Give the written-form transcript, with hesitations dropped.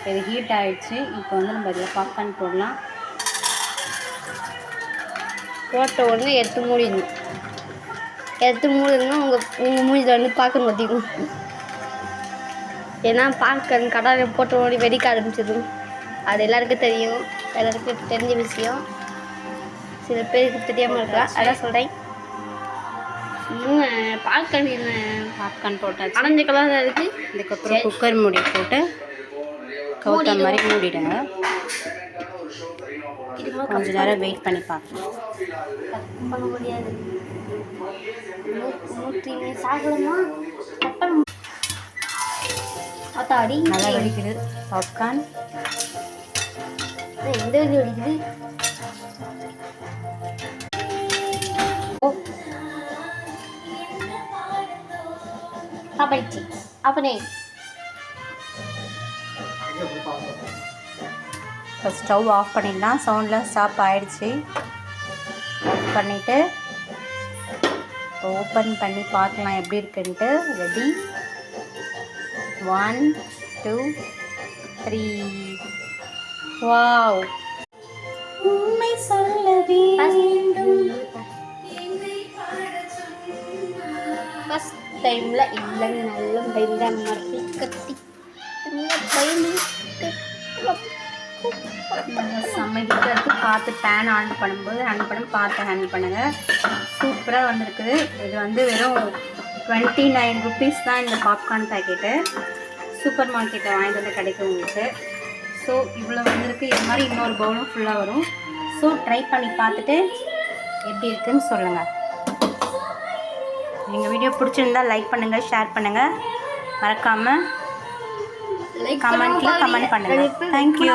இது ஹீட் ஆகிடுச்சு. இப்போ வந்து நம்ம இதில் பாப்கார்ன் போடலாம். போட்ட உடனே எடுத்து மூடிடணும். உங்கள் மூஞ்சில் வந்து பார்க்க மாட்டேங்கும். ஏன்னா பாப்கார்ன் கடாயில் போட்ட உடனே வெடிக்க ஆரம்பிச்சிடும். அது எல்லாருக்கும் தெரியும், எல்லாருக்கும் தெரிஞ்ச விஷயம். சில பேருக்கு தெரியாமல் இருக்கலாம், அதான் சொல்கிறேன். பாப்கார்ன் என்ன பாப்கார்ன் போட்டாச்சு. அடைஞ்ச கலர் இருக்குது. இதுக்கப்புறம் குக்கர் மூடி போட்டு கவுத்த மாதிரி மூடிடுங்க. கொஞ்ச நேரம் வெயிட் பண்ணி பார்க்கலாம். பண்ண முடியாது. சாப்பிடணுமா? அத்தாடி நல்லா வெடிக்குது பாப்கார்ன். எந்த வழி வெடிக்குது? சாப்பிடுச்சு. அப்பனே இப்போ ஸ்டவ் ஆஃப் பண்ணிடலாம். சவுண்டில் ஸ்டாப் ஆகிடுச்சு. ஆஃப் பண்ணிவிட்டு இப்போ ஓப்பன் பண்ணி பார்க்கலாம் எப்படி இருக்குன்ட்டு. ரெடி, 1 2 3. வாவ், உண்மை சொல்ல வேண்டும். ஃபஸ்ட் டைமில் இல்லைங்க, நல்ல பயந்த மரத்தி கத்தி சமைக்கிட்டு இருக்கு. பார்த்து பேன் ஆன் பண்ணும்போது பார்த்து ஹேண்டில் பண்ணுங்கள். சூப்பராக வந்திருக்குது. இது வந்து வெறும் 29 rupees தான் இந்த பாப்கார்ன் பேக்கெட்டு. சூப்பர் மார்க்கெட்டை வாங்கிட்டு வந்து கிடைக்கும் உங்களுக்கு. ஸோ இவ்வளோ வந்திருக்கு. இது மாதிரி இன்னொரு பவுலும் ஃபுல்லாக வரும். ஸோ ட்ரை பண்ணி பார்த்துட்டு எப்படி இருக்குன்னு சொல்லுங்கள். எங்கள் வீடியோ பிடிச்சிருந்தால் லைக் பண்ணுங்கள், ஷேர் பண்ணுங்கள், மறக்காமல் கமெண்ட்டில் கமெண்ட் பண்ணுங்கள். தேங்க்யூ.